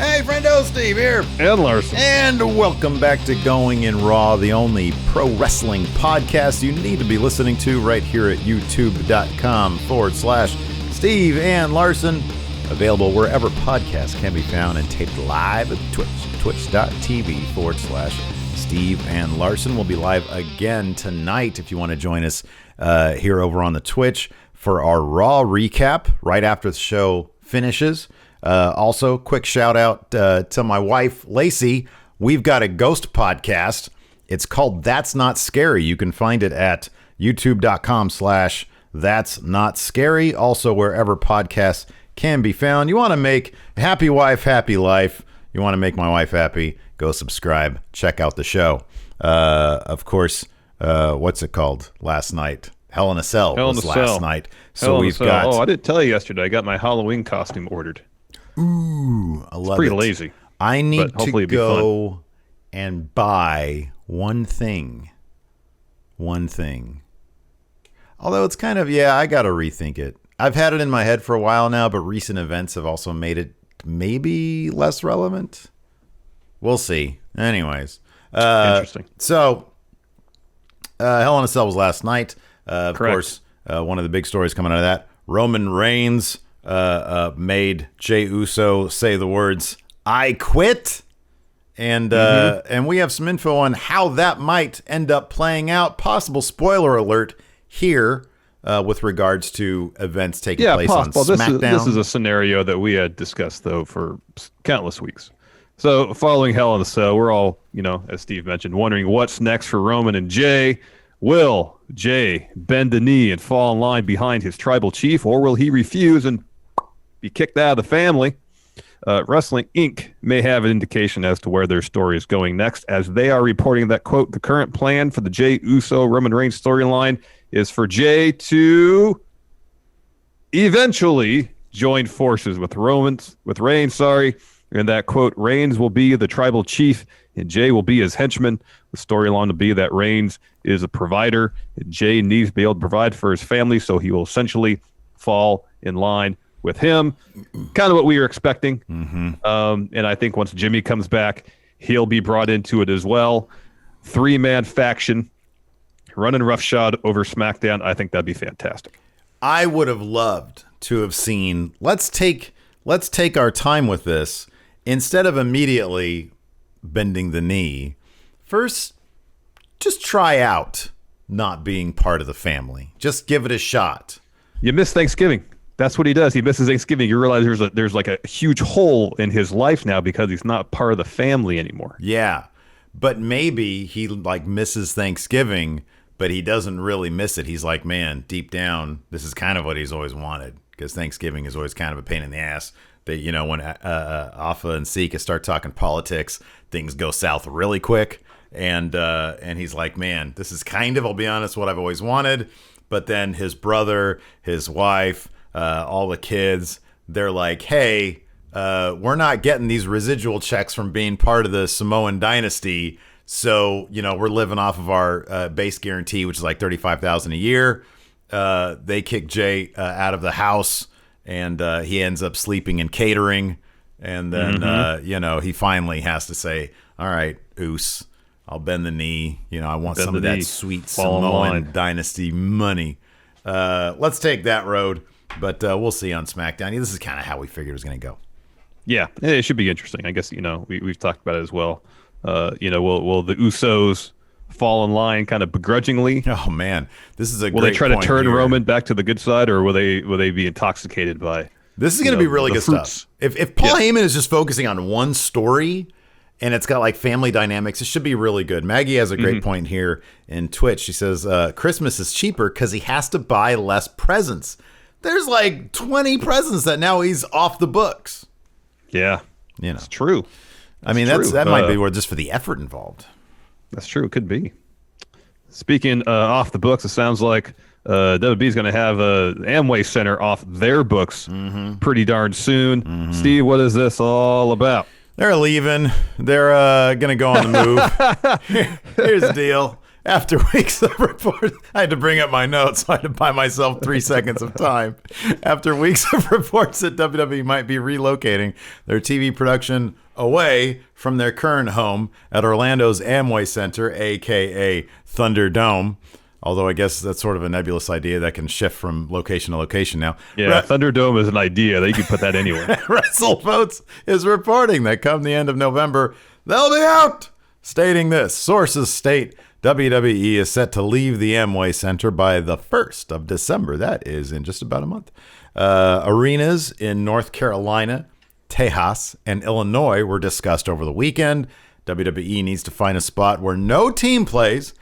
Hey, Friendo, Steve here. And Larson. And welcome back to Going in Raw, the only pro wrestling podcast you need to be listening to right here at youtube.com/Steve and Larson. Available wherever podcasts can be found and taped live at Twitch, twitch.tv/Steve and Larson. We'll be live again tonight if you want to join us here over on the Twitch for our Raw recap right after the show finishes. Also, quick shout out to my wife, Lacey. We've got a ghost podcast. It's called That's Not Scary. You can find it at youtube.com/That's Not Scary. Also, wherever podcasts can be found. You want to make happy wife, happy life. You want to make my wife happy. Go subscribe. Check out the show. Of course, what's it called last night? Hell in a Cell was last night. So we've got... Oh, I didn't tell you yesterday. I got my Halloween costume ordered. Ooh, I love it. It's pretty lazy. I need to go and buy one thing. Although it's kind of, I got to rethink it. I've had it in my head for a while now, but recent events have also made it maybe less relevant. We'll see. Anyways. Interesting. So, Hell in a Cell was last night. Of Correct. course, one of the big stories coming out of that, Roman Reigns made Jey Uso say the words, "I quit." And we have some info on how that might end up playing out. Possible spoiler alert here with regards to events taking place possible. on SmackDown. This is a scenario that we had discussed, though, for countless weeks. So following Hell in a Cell, we're all, as Steve mentioned, wondering what's next for Roman and Jey. Will Jey bend the knee and fall in line behind his tribal chief, or will he refuse and be kicked out of the family? Wrestling Inc. may have an indication as to where their story is going next, as they are reporting that, quote, the current plan for the Jey Uso Roman Reigns storyline is for Jey to eventually join forces with Reigns, and that, quote, Reigns will be the tribal chief and Jey will be his henchman. The storyline will be that Reigns is a provider and Jey needs to be able to provide for his family, so he will essentially fall in line with him. Kind of what we were expecting. And I think once Jimmy comes back, he'll be brought into it as well. 3-man faction running roughshod over SmackDown. I think that'd be fantastic. I would have loved to have seen, let's take our time with this. Instead of immediately bending the knee, first, just try out not being part of the family. Just give it a shot. You miss Thanksgiving. That's what he does. He misses Thanksgiving. You realize there's like a huge hole in his life now because he's not part of the family anymore. Yeah, but maybe he misses Thanksgiving, but he doesn't really miss it. He's like, man, deep down, this is kind of what he's always wanted, because Thanksgiving is always kind of a pain in the ass. That, when Alpha and Sika start talking politics, things go south really quick. And he's like, man, this is kind of, I'll be honest, what I've always wanted. But then his brother, his wife, all the kids, they're like, hey, we're not getting these residual checks from being part of the Samoan dynasty. So, we're living off of our base guarantee, which is like $35,000 a year. They kick Jey out of the house, and he ends up sleeping in catering. And then, he finally has to say, all right, Oos, I'll bend the knee. I want some of that sweet Samoan dynasty money. Let's take that road. But we'll see on SmackDown. This is kind of how we figured it was going to go. Yeah, it should be interesting. I guess, we've talked about it as well. Will the Usos fall in line kind of begrudgingly? Oh, man. This is a Will great they try to turn here. Roman back to the good side, or will they be intoxicated by This is going to be really good fruits. stuff. If Paul Heyman is just focusing on one story and it's got family dynamics, it should be really good. Maggie has a great point here in Twitch. She says Christmas is cheaper because he has to buy less presents. There's 20 presents that now he's off the books. Yeah, it's true. I mean, that might be just for the effort involved. That's true. It could be. Speaking off the books, it sounds like WWE is going to have Amway Center off their books pretty darn soon. Steve, what is this all about? They're leaving. They're going to go on the move. Here's the deal. After weeks of reports, I had to bring up my notes. So I had to buy myself 3 seconds of time. After weeks of reports that WWE might be relocating their TV production away from their current home at Orlando's Amway Center, a.k.a. Thunderdome. Although I guess that's sort of a nebulous idea that can shift from location to location now. Yeah, Thunderdome is an idea. They can put that anywhere. WrestleVotes is reporting that come the end of November, they'll be out. Stating this, sources state WWE is set to leave the Amway Center by the 1st of December. That is in just about a month. Arenas in North Carolina, Tejas, and Illinois were discussed over the weekend. WWE needs to find a spot where no team plays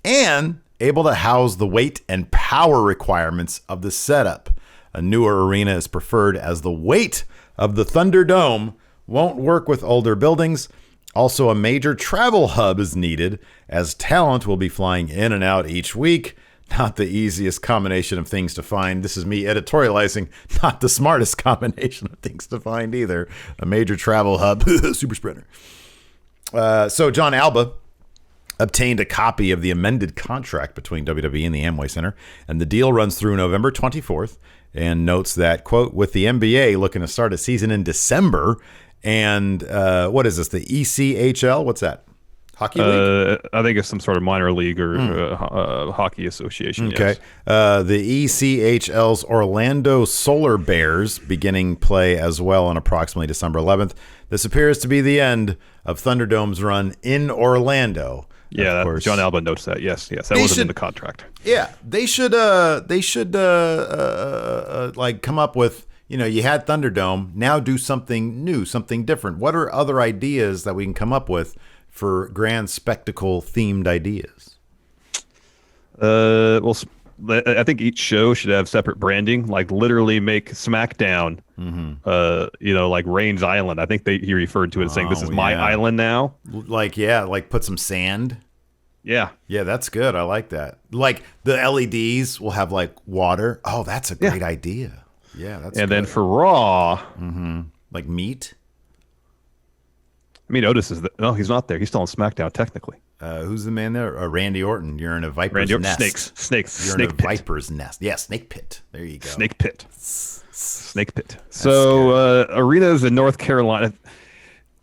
and able to house the weight and power requirements of the setup. A newer arena is preferred as the weight of the Thunderdome won't work with older buildings. Also, a major travel hub is needed as talent will be flying in and out each week. Not the easiest combination of things to find. This is me editorializing, not the smartest combination of things to find either. A major travel hub, super spreader. So John Alba obtained a copy of the amended contract between WWE and the Amway Center, and the deal runs through November 24th, and notes that, quote, with the NBA looking to start a season in December, and what is this, the ECHL? What's that? Hockey league? I think it's some sort of minor league or hockey association. Okay. Yes. The ECHL's Orlando Solar Bears beginning play as well on approximately December 11th. This appears to be the end of Thunderdome's run in Orlando. Yeah, John Alba notes that. Yes, that wasn't in the contract. Yeah, they should like come up with, you had Thunderdome, now do something new, something different. What are other ideas that we can come up with for grand spectacle themed ideas? Well, I think each show should have separate branding, like literally make SmackDown, like Reigns Island. I think he referred to it as saying, this is my island now. Like put some sand. Yeah. Yeah, that's good. I like that. Like the LEDs will have like water. Oh, that's a great idea. Yeah, that's and good. then for Raw, like meat. I mean, Otis is no, he's not there. He's still on SmackDown technically. Who's the man there? Randy Orton. You're in a viper's nest. Snakes. You're in a viper's nest. Yeah, snake pit. There you go. Snake pit. So arenas in North Carolina.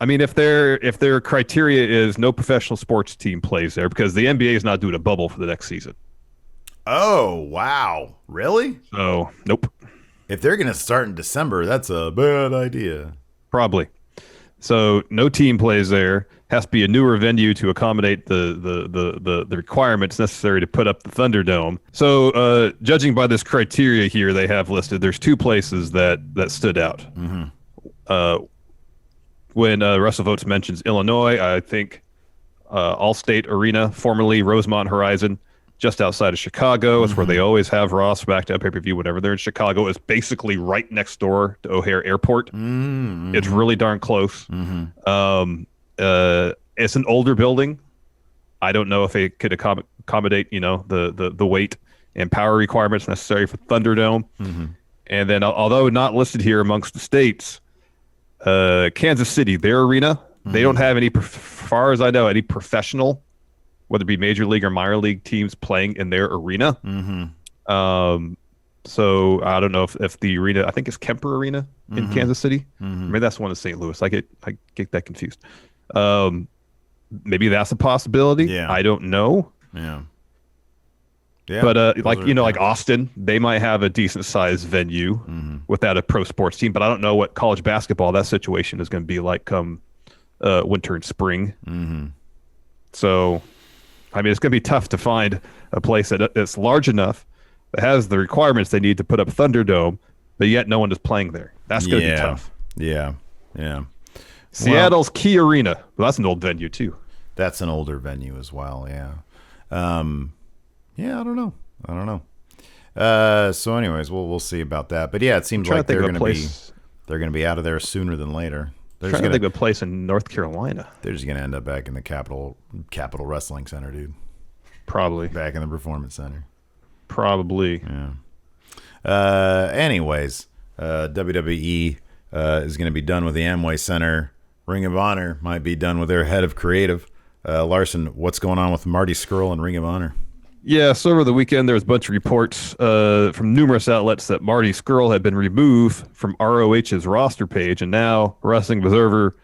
I mean, if their criteria is no professional sports team plays there, because the NBA is not doing a bubble for the next season. Oh, wow. Really? So, nope. If they're going to start in December, that's a bad idea. Probably. So, no team plays there. Has to be a newer venue to accommodate the requirements necessary to put up the Thunderdome. So, judging by this criteria here they have listed, there's two places that stood out. When WrestleVotes mentions Illinois, I think Allstate Arena, formerly Rosemont Horizon, just outside of Chicago. It's where they always have Raw, SmackDown, pay-per-view, whenever they're in Chicago. It's basically right next door to O'Hare Airport. It's really darn close. It's an older building. I don't know if it could accommodate, the weight and power requirements necessary for Thunderdome. And then, although not listed here amongst the states, Kansas City, their arena, they don't have any, far as I know, any professional, whether it be major league or minor league teams playing in their arena. So I don't know if the arena, I think it's Kemper Arena in Kansas City. Maybe that's the one in St. Louis. I get that confused. Maybe that's a possibility. Yeah. I don't know. Yeah. But like Austin, they might have a decent sized venue without a pro sports team. But I don't know what college basketball, that situation is going to be like come winter and spring. So, I mean, it's going to be tough to find a place that's large enough that has the requirements they need to put up Thunderdome, but yet no one is playing there. That's going to be tough. Yeah. Seattle's Key Arena. Well, that's an old venue too. That's an older venue as well. Yeah. I don't know. So, anyways, we'll see about that. But yeah, it seems like they're going to be out of there sooner than later. They're trying to think of a place in North Carolina. They're just going to end up back in the Capitol Wrestling Center, dude. Probably back in the Performance Center. Probably. Yeah. Anyways, WWE is going to be done with the Amway Center. Ring of Honor might be done with their head of creative. Larson, what's going on with Marty Scurll and Ring of Honor? Yeah, so over the weekend, there was a bunch of reports from numerous outlets that Marty Scurll had been removed from ROH's roster page, and now Wrestling Observer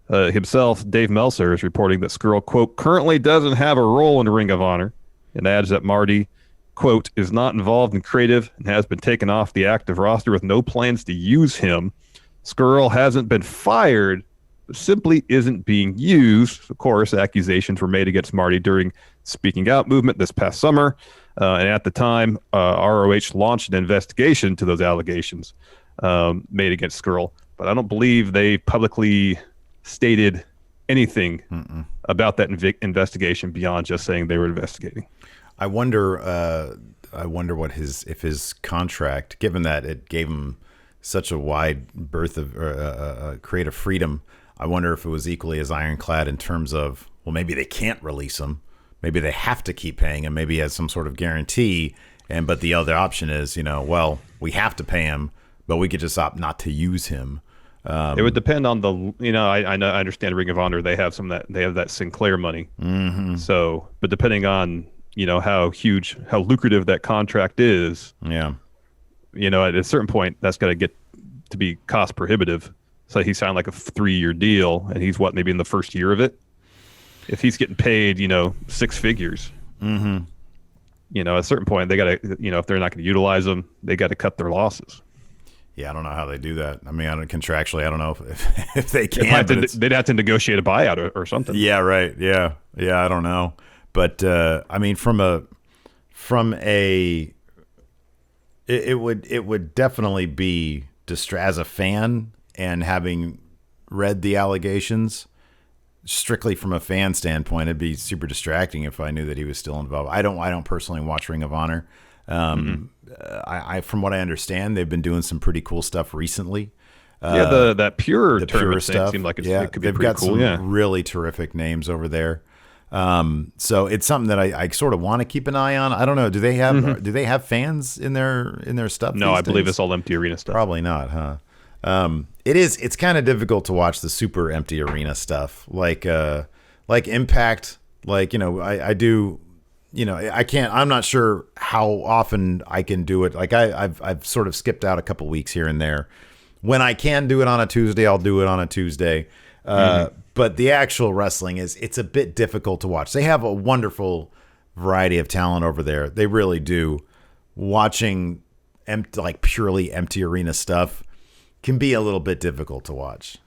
himself, Dave Meltzer, is reporting that Scurll, quote, currently doesn't have a role in Ring of Honor, and adds that Marty, quote, is not involved in creative and has been taken off the active roster with no plans to use him. Scurll hasn't been fired, but simply isn't being used. Of course, accusations were made against Marty during Speaking Out movement this past summer, and at the time, ROH launched an investigation to those allegations made against Scurll, but I don't believe they publicly stated anything about that investigation beyond just saying they were investigating. I wonder what if his contract, given that it gave him such a wide berth of creative freedom, I wonder if it was equally as ironclad in terms of, well, maybe they can't release him, maybe they have to keep paying him, maybe he has some sort of guarantee, but the other option is, well, we have to pay him, but we could just opt not to use him. It would depend on the, I know, I understand Ring of Honor, they have they have that Sinclair money. Mm-hmm. So, but depending on, how lucrative that contract is. Yeah. At a certain point, that's got to get to be cost prohibitive. So he signed like a 3-year deal, and he's maybe in the first year of it. If he's getting paid, 6 figures, at a certain point, they got to, if they're not going to utilize them, they got to cut their losses. Yeah, I don't know how they do that. I mean, contractually, I don't know if they can. They'd have to negotiate a buyout or something. Yeah, right. Yeah, I don't know. But I mean, it would definitely be as a fan, and having read the allegations, strictly from a fan standpoint, it'd be super distracting if I knew that he was still involved. I don't personally watch Ring of Honor. I from what I understand, they've been doing some pretty cool stuff recently. That pure the tournament pure thing stuff seemed like it could be they've pretty got cool. Some really terrific names over there. So it's something that I sort of want to keep an eye on. I don't know. Do they have fans in their stuff? No, I believe it's all empty arena stuff. Probably not, huh? It's kind of difficult to watch the super empty arena stuff, like Impact, I do, I can't, I'm not sure how often I can do it. Like I've sort of skipped out a couple weeks here and there. When I can do it on a Tuesday, I'll do it on a Tuesday. But the actual wrestling it's a bit difficult to watch. They have a wonderful variety of talent over there. They really do. Watching purely empty arena stuff can be a little bit difficult to watch.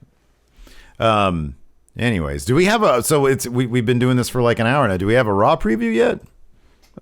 Anyways, do we have we've been doing this for like an hour now. Do we have a Raw preview yet?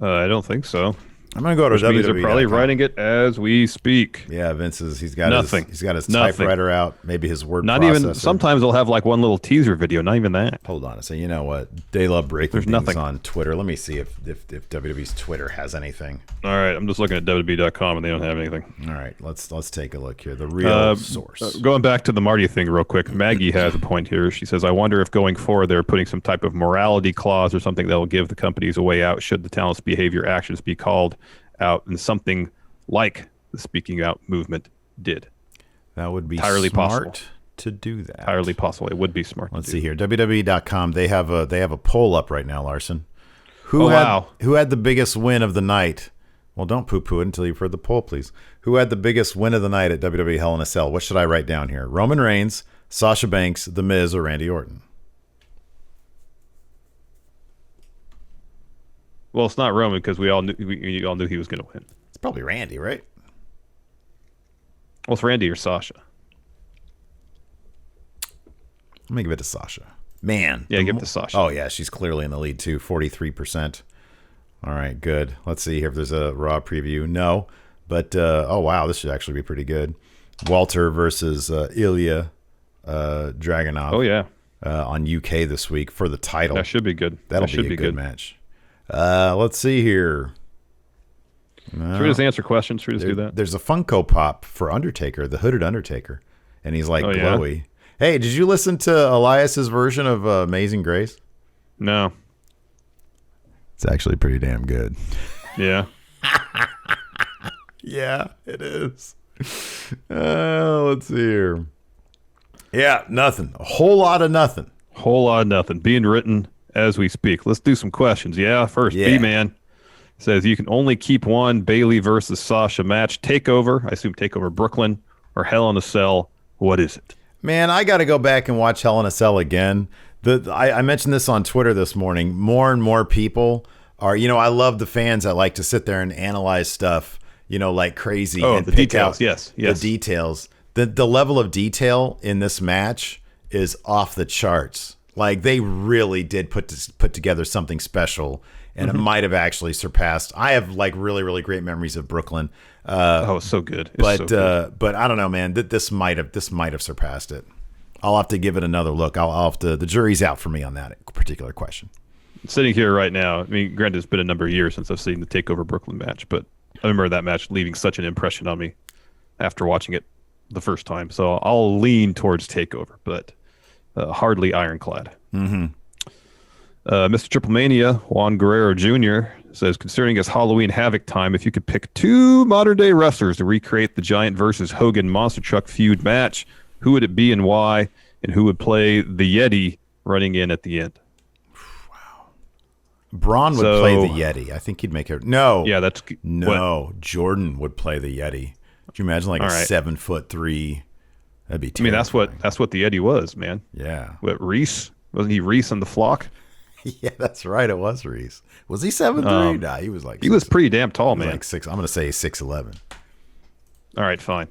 I don't think so. I'm gonna go to WWE. They're probably writing it as we speak. Yeah, Vince he's got nothing. He's got his typewriter out. Maybe his word. Not processor. even. Sometimes they'll have like one little teaser video. Not even that. Hold on a second. You know what? They love breaking There's things nothing on Twitter. Let me see if WWE's Twitter has anything. All right, I'm just looking at WWE.com and they don't have anything. All right, let's take a look here. The real source. Going back to the Marty thing real quick. Maggie has a point here. She says, "I wonder if going forward they're putting some type of morality clause or something that will give the companies a way out should the talent's behavior actions be called out in something like the Speaking Out movement did." That would be entirely smart possible to do that. Entirely possible. It would be smart. Let's see here. WWE.com. They have a poll up right now, Larson. Who had the biggest win of the night? Well, don't poo-poo it until you've heard the poll, please. Who had the biggest win of the night at WWE Hell in a Cell? What should I write down here? Roman Reigns, Sasha Banks, The Miz, or Randy Orton? Well, it's not Roman because we all knew he was going to win. It's probably Randy, right? Well, it's Randy or Sasha. Let me give it to Sasha. Man. Yeah, give it to Sasha. Oh, yeah, she's clearly in the lead, too. 43%. All right, good. Let's see here if there's a Raw preview. No, but, oh, wow, this should actually be pretty good. Walter versus Ilya Dragunov. Oh, yeah. On UK this week for the title. That should be good. That'll be a good match. Let's see here. Should we just answer questions? Should we just do that? There's a Funko Pop for Undertaker, the hooded Undertaker, and he's like glowy. Yeah? Hey, did you listen to Elias's version of Amazing Grace? No. It's actually pretty damn good. Yeah. Yeah, it is. Let's see here. Yeah, nothing. A whole lot of nothing. Whole lot of nothing. Being written as we speak. Let's do some questions. Yeah, first, Yeah. B-Man says you can only keep one Bailey versus Sasha match. Takeover, I assume Takeover Brooklyn, or Hell in a Cell. What is it? Man, I got to go back and watch Hell in a Cell again. I mentioned this on Twitter this morning. More and more people are, I love the fans that like to sit there and analyze stuff, like crazy. Oh, and the pick details. out Yes. The details. The level of detail in this match is off the charts. Like, they really did put together something special, and it might have actually surpassed. I have like really, really great memories of Brooklyn. It's so good. But I don't know, man. This might have surpassed it. I'll have to give it another look. I'll have to. The jury's out for me on that particular question. Sitting here right now, I mean, granted, it's been a number of years since I've seen the Takeover Brooklyn match, but I remember that match leaving such an impression on me after watching it the first time. So I'll lean towards Takeover, but hardly ironclad. Mm-hmm. Mr. Triple Mania, Juan Guerrero Jr. says, considering it's Halloween Havoc time, if you could pick two modern-day wrestlers to recreate the Giant versus Hogan Monster Truck feud match, who would it be and why? And who would play the Yeti running in at the end? Wow. Braun would play the Yeti. I think he'd make it. No. Yeah, that's... No. What? Jordan would play the Yeti. Could you imagine, like, a 7'3"? That'd be terrifying. I mean, that's what the Yeti was, man. Yeah. What, Reese? Wasn't he Reese on the Flock? Yeah, that's right. It was Reese. Was he 7'3"? Nah, he was like... He was pretty damn tall, man. Like 6. I'm going to say 6'11". All right, fine.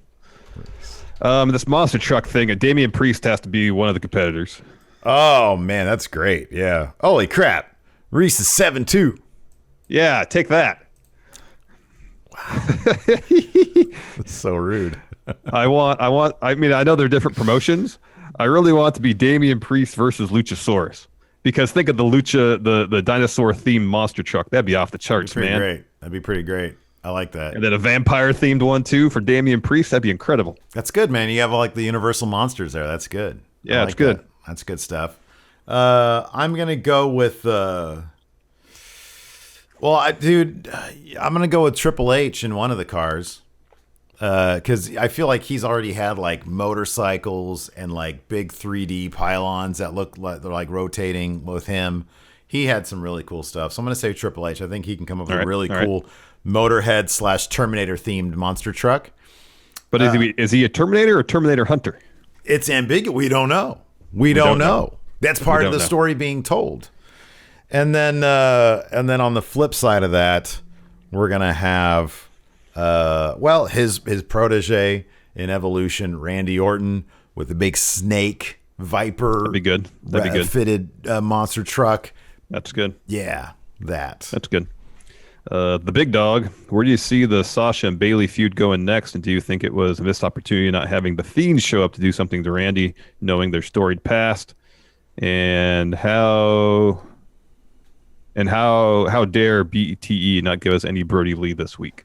This monster truck thing, Damian Priest has to be one of the competitors. Oh, man, that's great. Yeah. Holy crap. Reese is 7'2". Yeah, take that. Wow. That's so rude. I mean, I know they're different promotions. I really want it to be Damian Priest versus Luchasaurus. Because think of the dinosaur themed monster truck. That'd be off the charts, man. Great. That'd be pretty great. I like that. And then a vampire themed one too for Damian Priest. That'd be incredible. That's good, man. You have like the Universal monsters there. That's good. Yeah, it's good. That's good stuff. I'm gonna go with. I'm gonna go with Triple H in one of the cars. Because I feel like he's already had like motorcycles and like big 3D pylons that look like they're like rotating with him. He had some really cool stuff. So I'm going to say Triple H. I think he can come up with a really cool Motorhead / Terminator themed monster truck. But is he a Terminator or Terminator Hunter? It's ambiguous. We don't know. We don't know. That's part of the story being told. And then on the flip side of that, we're going to have his protege in Evolution, Randy Orton, with the big snake viper. That'd be good. That'd be good. Fitted monster truck. That's good. Yeah, that. That's good. The big dog, where do you see the Sasha and Bailey feud going next? And do you think it was a missed opportunity not having the Fiends show up to do something to Randy, knowing their storied past? And how dare BTE not give us any Brody Lee this week?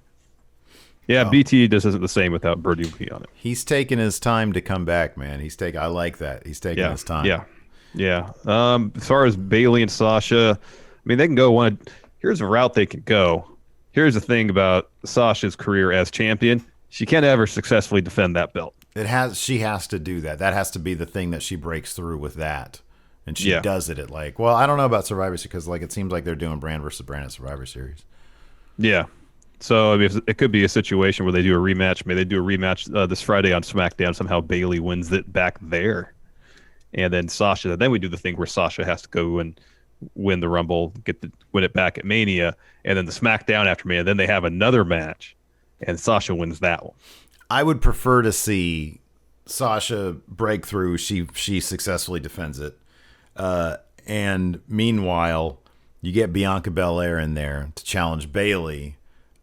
Yeah, BTE just isn't the same without Brody Lee on it. He's taking his time to come back, man. I like that. He's taking his time. Yeah. As far as Bailey and Sasha, I mean, they can go one. Here's a route they can go. Here's the thing about Sasha's career as champion. She can't ever successfully defend that belt. She has to do that. That has to be the thing that she breaks through with that. And she does it at I don't know about Survivor Series because it seems like they're doing brand versus brand at Survivor Series. Yeah. So I mean, it could be a situation where they do a rematch. Maybe they do a rematch this Friday on SmackDown. Somehow Bailey wins it back there. And then Sasha, then we do the thing where Sasha has to go and win the Rumble, win it back at Mania, and then the SmackDown after Mania. Then they have another match, and Sasha wins that one. I would prefer to see Sasha break through. She successfully defends it, and meanwhile, you get Bianca Belair in there to challenge Bailey,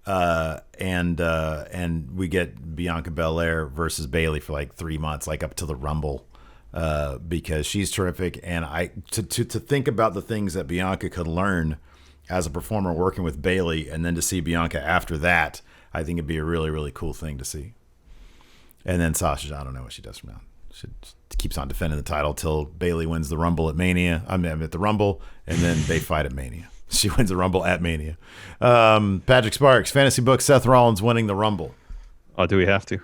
and we get Bianca Belair versus Bailey for 3 months, up to the Rumble. Because she's terrific, and to think about the things that Bianca could learn as a performer working with Bailey, and then to see Bianca after that, I think it'd be a really, really cool thing to see. And then Sasha, I don't know what she does from now. She keeps on defending the title till Bailey wins the Rumble at Mania. I'm at the Rumble, and then they fight at Mania. She wins the Rumble at Mania. Patrick Sparks, fantasy book, Seth Rollins winning the Rumble. Oh, do we have to?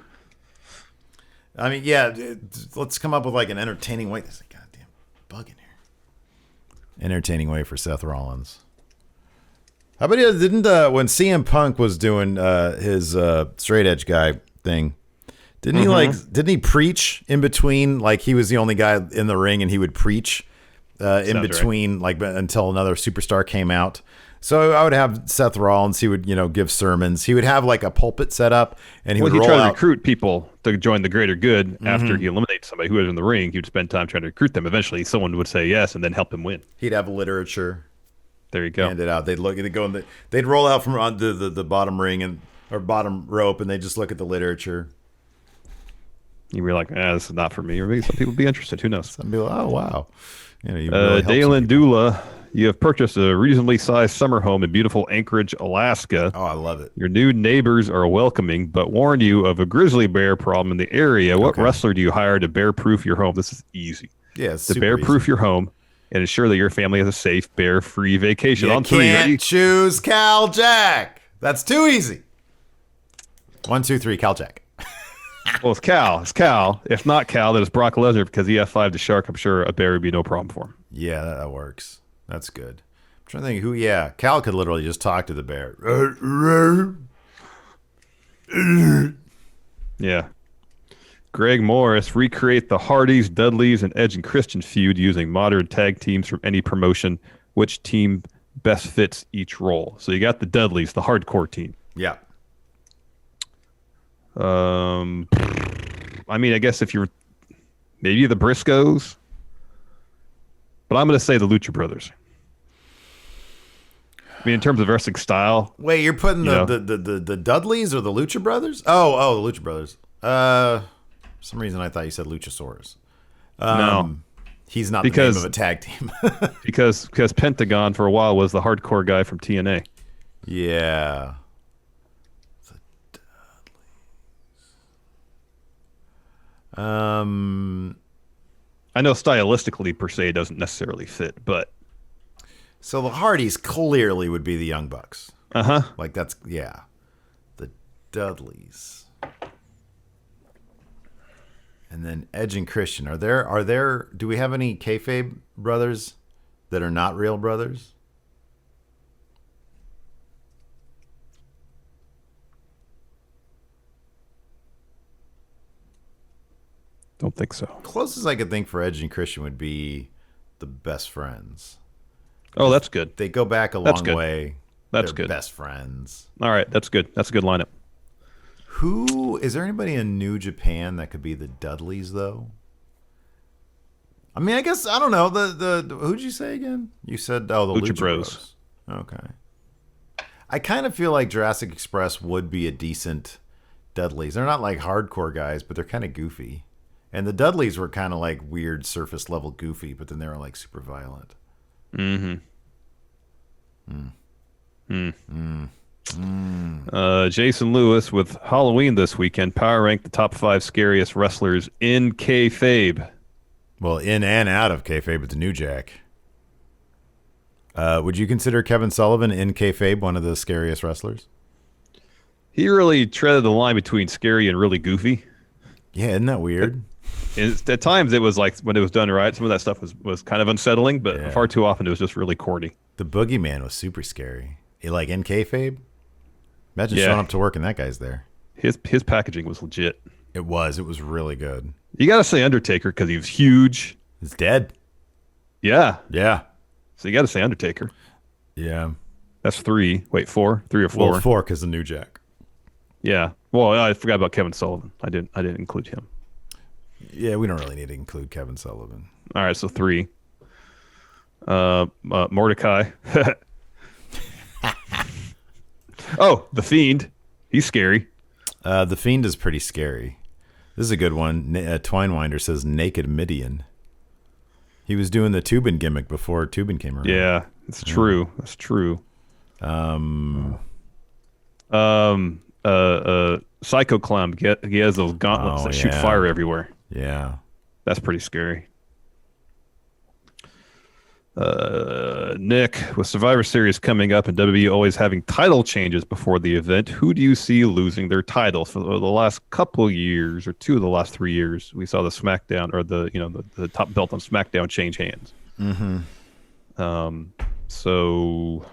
I mean, yeah, let's come up with an entertaining way. There's a goddamn bug in here. Entertaining way for Seth Rollins. How about didn't when CM Punk was doing his straight edge guy thing? Didn't he preach in between? Like he was the only guy in the ring, and he would preach in between, like until another superstar came out. So I would have Seth Rollins. He would, give sermons. He would have like a pulpit set up, and he would roll try to out. recruit people to join the greater good. After he eliminates somebody who was in the ring, he would spend time trying to recruit them. Eventually, someone would say yes, and then help him win. He'd have literature. There you go. Hand it out. They'd go and they'd roll out from on the bottom ring or bottom rope, and they just look at the literature. You'd be like, this is not for me. Or maybe some people would be interested. Who knows? Some people, oh wow. You really Dalen Dula, you have purchased a reasonably sized summer home in beautiful Anchorage, Alaska. Oh, I love it. Your new neighbors are welcoming, but warn you of a grizzly bear problem in the area. What wrestler do you hire to bear-proof your home? This is easy. Yeah, it's to bear-proof your home and ensure that your family has a safe, bear-free vacation. You on three. Can't choose Cal Jack. That's too easy. 1, 2, 3, Cal Jack. Well, it's Cal. It's Cal. If not Cal, then it's Brock Lesnar because he F5'd the Shark. I'm sure a bear would be no problem for him. Yeah, that works. That's good. I'm trying to think who. Yeah, Cal could literally just talk to the bear. Yeah. Greg Morris, recreate the Hardys, Dudleys, and Edge and Christian feud using modern tag teams from any promotion. Which team best fits each role? So you got the Dudleys, the hardcore team. Yeah. I mean, I guess if you're maybe the Briscoes, but I'm going to say the Lucha Brothers. I mean, in terms of wrestling style. Wait, you're putting the Dudleys or the Lucha Brothers? Oh, the Lucha Brothers. For some reason I thought you said Luchasaurus. No. He's not the name of a tag team. because Pentagon for a while was the hardcore guy from TNA. Yeah. The Dudleys. I know stylistically per se it doesn't necessarily fit, but so the Hardys clearly would be the Young Bucks. Uh-huh. Like that's the Dudleys. And then Edge and Christian. Are there do we have any kayfabe brothers that are not real brothers? Don't think so. Closest I could think for Edge and Christian would be the Best Friends. Oh, that's good. They go back a long way. That's They're good. Best friends. All right, that's good. That's a good lineup. Who is there anybody in New Japan that could be the Dudleys though? I mean, I guess I don't know. The who'd you say again? You said the Lucha Bros. Okay. I kind of feel like Jurassic Express would be a decent Dudleys. They're not like hardcore guys, but they're kind of goofy. And the Dudleys were kind of like weird surface level goofy, but then they were like super violent. Jason Lewis with Halloween this weekend. Power rank the top 5 scariest wrestlers in kayfabe. Well, in and out of kayfabe with the New Jack. Would you consider Kevin Sullivan in kayfabe one of the scariest wrestlers? He really treaded the line between scary and really goofy. Yeah, isn't that weird? At times it was like when it was done right, some of that stuff was kind of unsettling, but far too often it was just really corny. The Boogeyman was super scary. Like in kayfabe? Imagine showing up to work and that guy's there. His packaging was legit. It was really good. You got to say Undertaker because he was huge. He's dead. Yeah. Yeah. So you got to say Undertaker. Yeah. That's 3. Wait, 4? 3 or 4? Well, 4 because the New Jack. Yeah. Well, I forgot about Kevin Sullivan. I didn't include him. Yeah, we don't really need to include Kevin Sullivan. All right, so 3. Mordecai. Oh, The Fiend. He's scary. The Fiend is pretty scary. This is a good one. Twinewinder says Naked Midian. He was doing the Tubin gimmick before Tubin came around. Yeah, it's true. That's true. Psycho Clown. He has those gauntlets that shoot fire everywhere. Yeah. That's pretty scary. Nick, with Survivor Series coming up and WWE always having title changes before the event, who do you see losing their title? For the last couple of years, or 2 of the last 3 years, we saw the SmackDown or the top belt on SmackDown change hands. So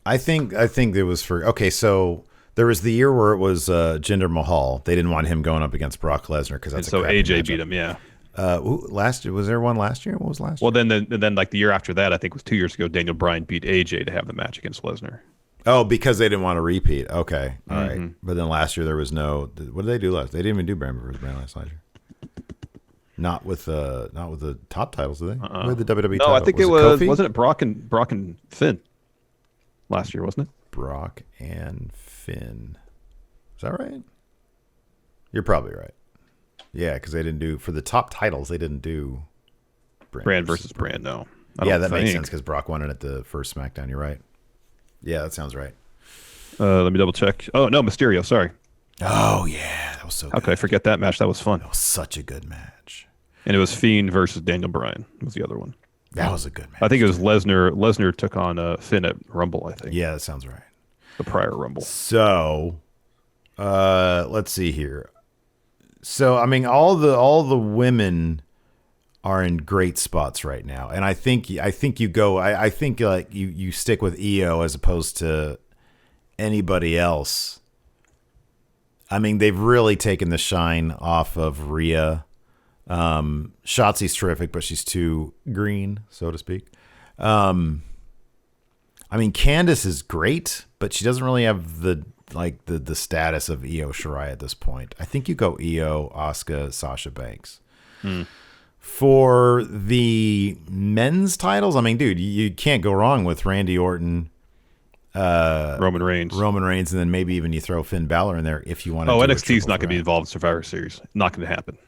I think it was for so there was the year where it was Jinder Mahal. They didn't want him going up against Brock Lesnar because that's so AJ beat him. Yeah. Last year was there one last year? What was last year? Well, then like the year after that, I think it was 2 years ago. Daniel Bryan beat AJ to have the match against Lesnar. Oh, because they didn't want to repeat. Okay, all right. But then last year there was no. What did they do last? They didn't even do Brand versus Brand last year. Not with the top titles, did they? With the WWE. No, title. I think it was. Wasn't it Brock and Finn last year? Wasn't it? Brock and Finn. Is that right? You're probably right. Yeah, because they didn't do for the top titles. They didn't do Brand versus Brand. No. Yeah, that makes sense because Brock won it at the first SmackDown. You're right. Yeah, that sounds right. Let me double check. Oh no, Mysterio. Sorry. Oh yeah, that was so. How could I forget that match? That was fun. That was such a good match. And it was Fiend versus Daniel Bryan. Was the other one. That was a good match. I think it was Lesnar. Lesnar took on Finn at Rumble. I think. Yeah, that sounds right. The prior Rumble. So, let's see here. So, I mean, all the women are in great spots right now, and I think you go. I think like you stick with EO as opposed to anybody else. I mean, they've really taken the shine off of Rhea. Shotzi's terrific, but she's too green, so to speak. I mean, Candice is great, but she doesn't really have the status of Io Shirai at this point. I think you go Io, Asuka, Sasha Banks. For the men's titles, I mean, dude, you can't go wrong with Randy Orton, Roman Reigns, and then maybe even you throw Finn Balor in there if you want to. Oh, NXT's not going to be involved in Survivor Series. Not going to happen.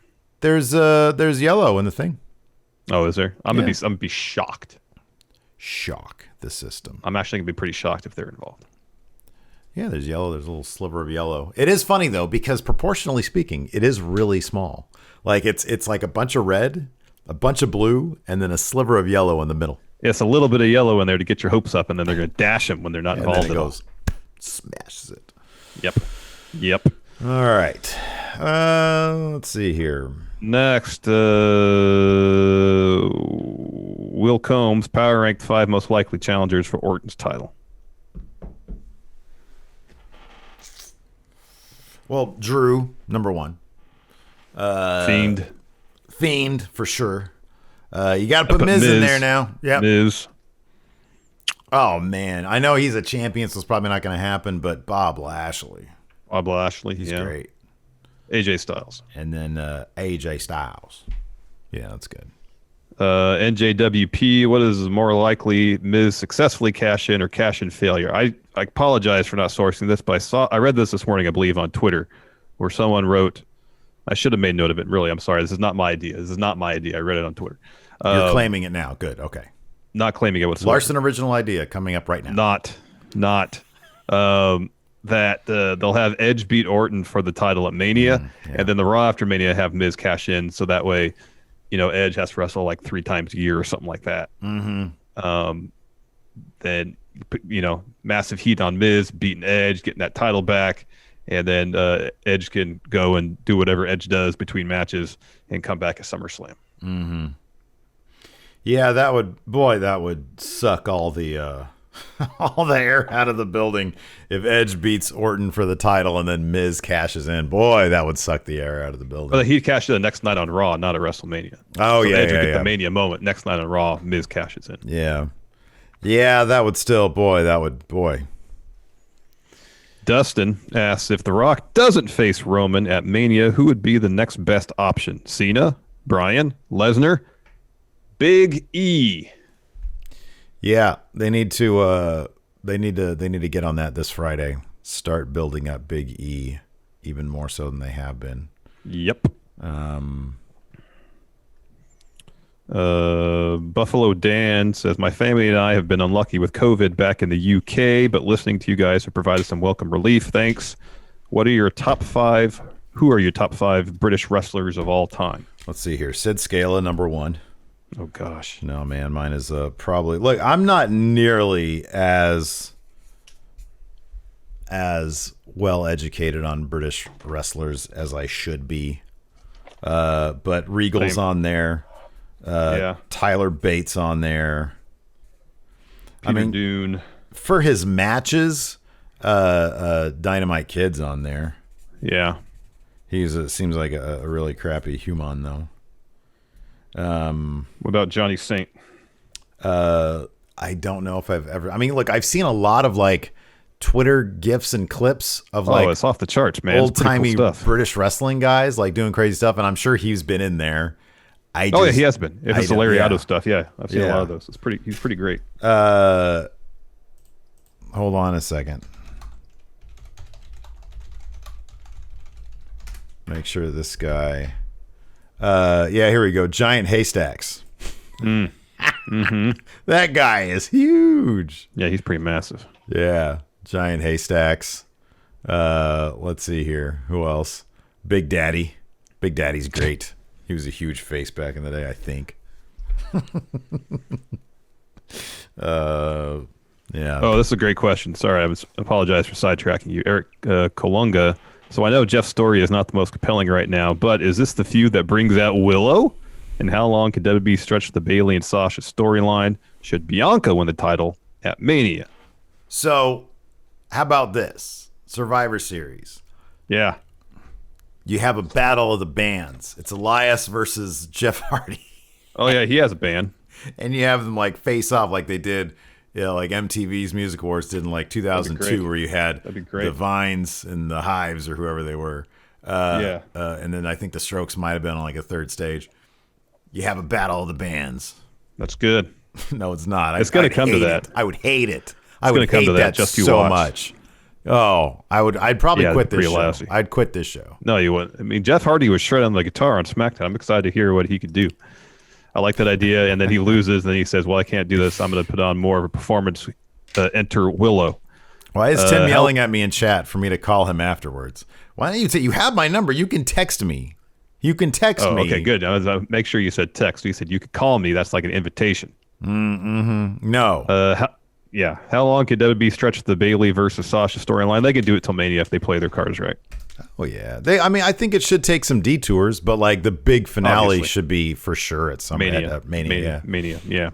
There's yellow in the thing. Oh, is there? I'm gonna be shocked. Shock the system. I'm actually gonna be pretty shocked if they're involved. Yeah, there's yellow. There's a little sliver of yellow. It is funny though because proportionally speaking, it is really small. Like it's like a bunch of red, a bunch of blue, and then a sliver of yellow in the middle. Yeah, it's a little bit of yellow in there to get your hopes up, and then they're gonna dash them when they're not involved at all. Smashes it. Yep. All right. Let's see here. Next, Will Combs, power ranked 5 most likely challengers for Orton's title. Well, Drew, number 1. Fiend for sure. You got to put Miz in there now. Yeah, Miz. Oh man, I know he's a champion, so it's probably not going to happen. But Bob Lashley. He's great. AJ Styles. And then AJ Styles. Yeah, that's good. NJWP, what is more likely, Miz successfully cash in or cash in failure? I apologize for not sourcing this, but I read this morning, I believe, on Twitter, where someone wrote, I should have made note of it, really. I'm sorry. This is not my idea. I read it on Twitter. You're claiming it now. Good. Okay. Not claiming it whatsoever. Larson original idea coming up right now. Not. That they'll have Edge beat Orton for the title at Mania, and then the Raw after Mania have Miz cash in, so that way, Edge has to wrestle like 3 times a year or something like that. Then massive heat on Miz beating Edge, getting that title back, and then Edge can go and do whatever Edge does between matches and come back at SummerSlam. Yeah, that would suck all the all the air out of the building if Edge beats Orton for the title and then Miz cashes in. Boy, that would suck the air out of the building. But he'd cash in the next night on Raw, not at WrestleMania. Oh, so Edge would get the Mania moment. Next night on Raw, Miz cashes in. Yeah, that would still, boy. Dustin asks, if The Rock doesn't face Roman at Mania, who would be the next best option? Cena, Bryan, Lesnar, Big E. Yeah, they need to get on that this Friday. Start building up Big E even more so than they have been. Yep. Buffalo Dan says, my family and I have been unlucky with COVID back in the UK, but listening to you guys have provided some welcome relief. Thanks. What are your top 5? Who are your top 5 British wrestlers of all time? Let's see here. Sid Scala, number 1. Oh gosh. No, man, mine is probably. Look, I'm not nearly as well educated on British wrestlers as I should be. But Regal's on there. Tyler Bates on there. Peter Dune. For his matches, Dynamite Kid's on there. Yeah. Seems like a really crappy human, though. What about Johnny Saint? I don't know if I've ever... I mean, look, I've seen a lot of, like, Twitter GIFs and clips of, like... Oh, it's off the charts, man. Old-timey cool stuff. British wrestling guys, like, doing crazy stuff, and I'm sure he's been in there. Yeah, he has been. If it's the Lariato stuff, yeah. I've seen a lot of those. He's pretty great. Hold on a second. Make sure this guy... here we go. Giant Haystacks. Mm-hmm. That guy is huge. Yeah, he's pretty massive. Yeah, Giant Haystacks. Let's see here. Who else? Big Daddy. Big Daddy's great. He was a huge face back in the day, I think. Yeah. Oh, this is a great question. Sorry, I apologize for sidetracking you. Eric Kolunga. So I know Jeff's story is not the most compelling right now, but is this the feud that brings out Willow? And how long could WWE stretch the Bayley and Sasha storyline? Should Bianca win the title at Mania? So, how about this? Survivor Series. Yeah. You have a battle of the bands. It's Elias versus Jeff Hardy. Oh, yeah, he has a band. And you have them, like, face off like they did, like MTV's Music Awards did in, like, 2002, where you had the Vines and the Hives or whoever they were. And then I think the Strokes might have been on, like, a third stage. You have a battle of the bands. That's good. No, it's not. It's going to come to that. I would hate it. I would hate that just so much. Oh, I'd probably quit this show. Lousy. I'd quit this show. No, you wouldn't. I mean, Jeff Hardy was shredding the guitar on SmackDown. I'm excited to hear what he could do. I like that idea. And then he loses, and then he says, well, I can't do this. I'm going to put on more of a performance. Enter Willow. Why is Tim yelling at me in chat for me to call him afterwards? Why don't you say, you have my number. You can text me. You can text me. Okay, good. Make sure you said text. You said you could call me. That's like an invitation. Mm-hmm. No. How long could WWE stretch the Bayley versus Sasha storyline? They could do it till Mania if they play their cards right. Oh yeah. I think it should take some detours, but like the big finale should be for sure at some Mania. Mania. Yeah.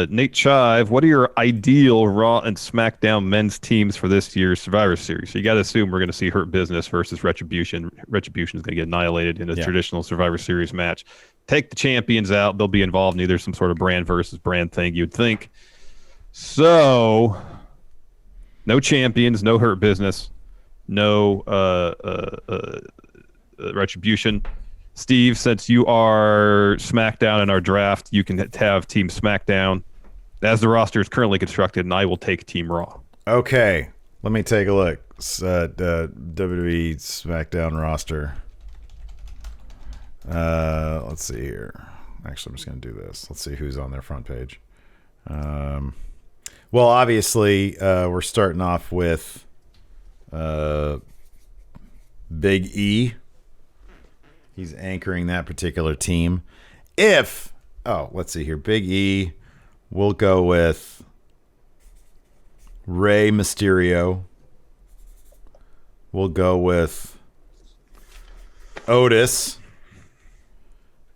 Nate Chive, what are your ideal Raw and SmackDown men's teams for this year's Survivor Series? So you got to assume we're going to see Hurt Business versus Retribution. Retribution is going to get annihilated in a traditional Survivor Series match. Take the champions out. They'll be involved in either some sort of brand versus brand thing, you'd think. So, no champions, no Hurt Business, no Retribution. Steve, since you are SmackDown in our draft, you can have Team SmackDown as the roster is currently constructed, and I will take Team Raw. Okay, let me take a look at WWE SmackDown roster. Let's see here. Actually, I'm just going to do this. Let's see who's on their front page. Well, obviously, we're starting off with Big E. He's anchoring that particular team. Let's see here. Big E. We'll go with Rey Mysterio. We'll go with Otis.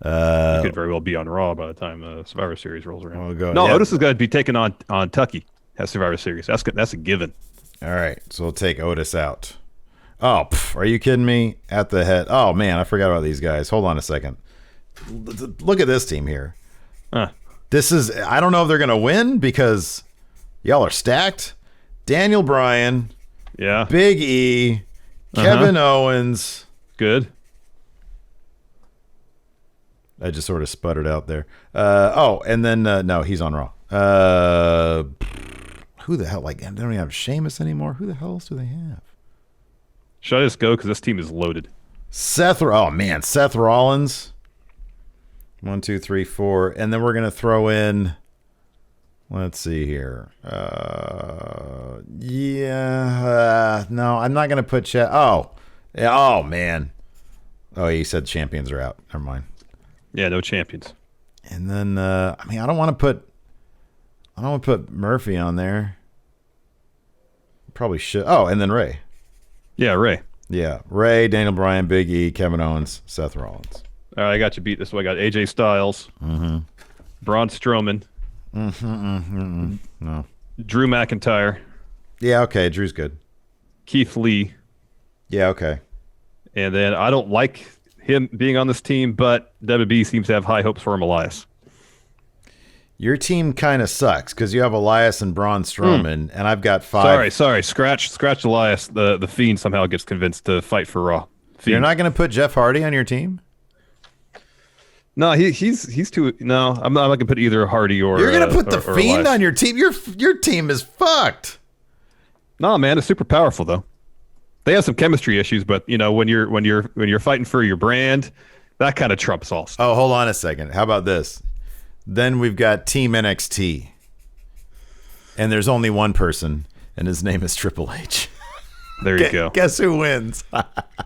He could very well be on Raw by the time Survivor Series rolls around. Otis is going to be taken on Tucky at Survivor Series. That's a given. All right, so we'll take Otis out. Oh, are you kidding me? At the head. Oh, man, I forgot about these guys. Hold on a second. Look at this team here. This is, I don't know if they're going to win because y'all are stacked. Daniel Bryan. Yeah. Big E. Kevin Owens. Good. I just sort of sputtered out there. And then, no, he's on Raw. Who the hell? Like, they don't even have Sheamus anymore. Who the hell else do they have? Should I just go? Because this team is loaded. Seth Rollins. 1, 2, 3, 4. And then we're going to throw in, let's see here. No, I'm not going to put Oh, man. Oh, you said champions are out. Never mind. Yeah, no champions. And then, I don't want to put Murphy on there. Probably should. Oh, and then Ray. Yeah, Ray. Yeah, Ray, Daniel Bryan, Big E, Kevin Owens, Seth Rollins. All right, I got you beat this way. I got AJ Styles, Braun Strowman, No. Drew McIntyre, Yeah, okay. Drew's good. Keith Lee, Yeah, okay. and then I don't like him being on this team, but WB seems to have high hopes for him, Elias. Your team kind of sucks because you have Elias and Braun Strowman, and I've got 5. Sorry. Scratch Elias. The Fiend somehow gets convinced to fight for Raw. Fiend. You're not going to put Jeff Hardy on your team? No, he's too. No, I'm not going to put either Hardy or. You're going to put the or Fiend Elias on your team? Your team is fucked. No, man, it's super powerful though. They have some chemistry issues, but when you're fighting for your brand, that kind of trumps all stuff. Oh, hold on a second. How about this? Then we've got Team NXT. And there's only one person, and his name is Triple H. There you go. Guess who wins?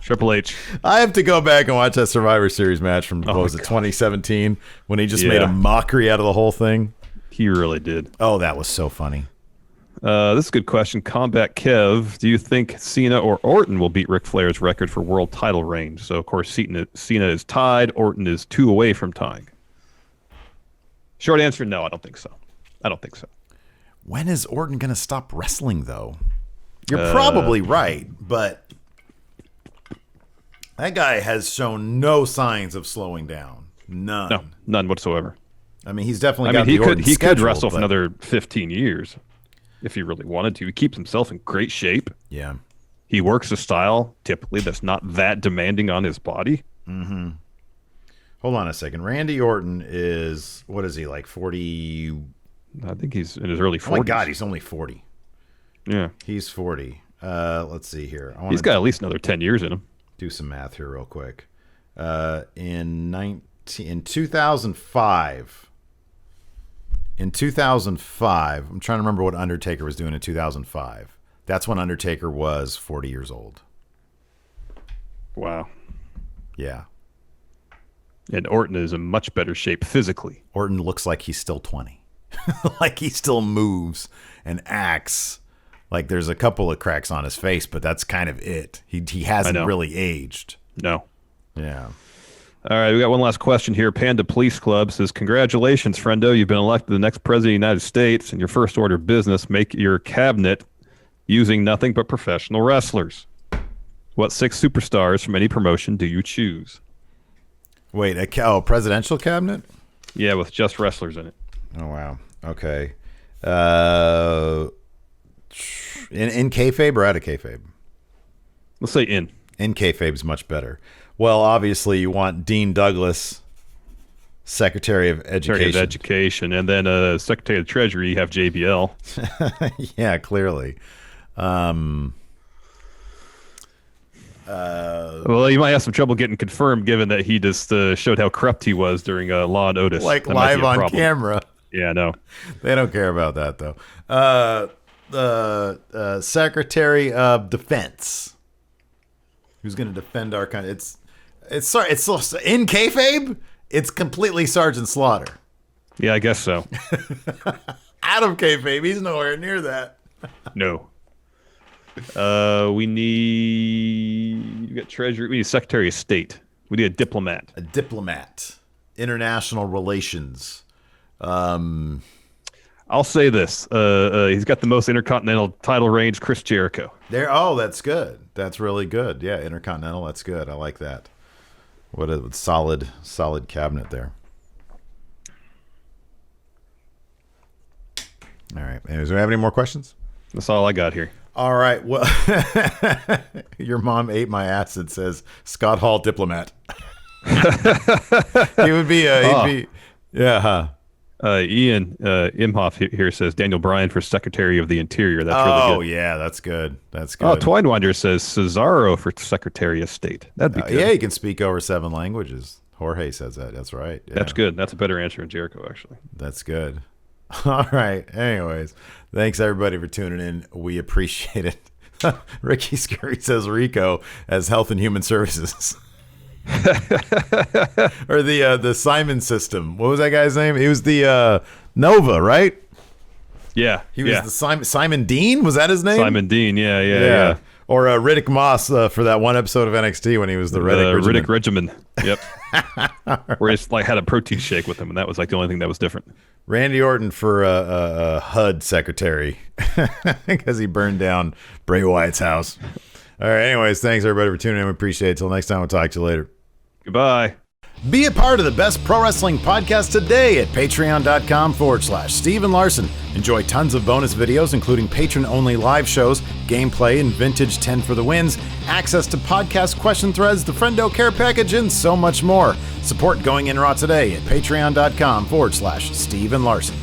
Triple H. I have to go back and watch that Survivor Series match from, 2017, when he just made a mockery out of the whole thing. He really did. Oh, that was so funny. This is a good question. Combat Kev, do you think Cena or Orton will beat Ric Flair's record for world title reign? So, of course, Cena is tied. Orton is 2 away from tying. Short answer, no, I don't think so. When is Orton going to stop wrestling, though? You're probably right, but that guy has shown no signs of slowing down. None. No, none whatsoever. I mean, he's definitely got he the Orton could schedule, wrestle for but another 15 years if he really wanted to. He keeps himself in great shape. Yeah. He works a style, typically, that's not that demanding on his body. Mm-hmm. Hold on a second. Randy Orton is, what is he, like 40? I think he's in his early 40s. Oh, my God, he's only 40. Yeah. He's 40. Let's see here. He's got at least another 10 years in him. Do some math here real quick. In 2005, I'm trying to remember what Undertaker was doing in 2005. That's when Undertaker was 40 years old. Wow. Yeah. And Orton is in much better shape physically. Orton looks like he's still 20. Like he still moves and acts. Like there's a couple of cracks on his face, but that's kind of it. He hasn't really aged. No. Yeah. All right, we got one last question here. Panda Police Club says, congratulations, Friendo. You've been elected the next president of the United States, and your first order of business, make your cabinet using nothing but professional wrestlers. What 6 superstars from any promotion do you choose? Wait, a presidential cabinet? Yeah, with just wrestlers in it. Oh, wow. Okay. In kayfabe or out of kayfabe? Let's say in. In kayfabe's much better. Well, obviously, you want Dean Douglas, Secretary of Education. And then Secretary of the Treasury, you have JBL. Yeah, clearly. Well, you might have some trouble getting confirmed, given that he just showed how corrupt he was during Law and Otis. Like that live on camera. Yeah, no. They don't care about that, though. Secretary of Defense. Who's going to defend our country? It's in kayfabe. It's completely Sergeant Slaughter. Yeah, I guess so. Out of kayfabe, he's nowhere near that. No. We need Treasury. We need Secretary of State. We need a diplomat. A diplomat. International relations. I'll say this. He's got the most intercontinental title reigns, Chris Jericho. That's good. That's really good. Yeah, intercontinental. That's good. I like that. What a solid cabinet there. All right. Anyways, do we have any more questions? That's all I got here. All right. Well, your mom ate my ass. It says Scott Hall diplomat. He would be. Yeah. Huh? Ian Imhoff here says Daniel Bryan for Secretary of the Interior. That's really good. Oh, yeah, that's good. That's good. Oh, Twinewinder says Cesaro for Secretary of State. That'd be good. Yeah, he can speak over 7 languages. Jorge says that. That's right. Yeah. That's good. That's a better answer than Jericho, actually. That's good. All right. Anyways, thanks everybody for tuning in. We appreciate it. Ricky Scurry says Rico as Health and Human Services. Or the Simon system. What was that guy's name? He was the Nova, right? Yeah. He was the Simon Dean? Was that his name? Simon Dean, yeah. Or Riddick Moss for that one episode of NXT when he was the Riddick Regimen. Yep. Where he had a protein shake with him, and that was like the only thing that was different. Randy Orton for a HUD secretary because he burned down Bray Wyatt's house. All right. Anyways, thanks everybody for tuning in. We appreciate it. Till next time, we'll talk to you later. Goodbye. Be a part of the best pro wrestling podcast today at patreon.com/Steven Larson. Enjoy tons of bonus videos, including patron-only live shows, gameplay, and vintage 10 for the wins, access to podcast question threads, the Friendo Care Package, and so much more. Support Going In Raw today at patreon.com/Steven Larson.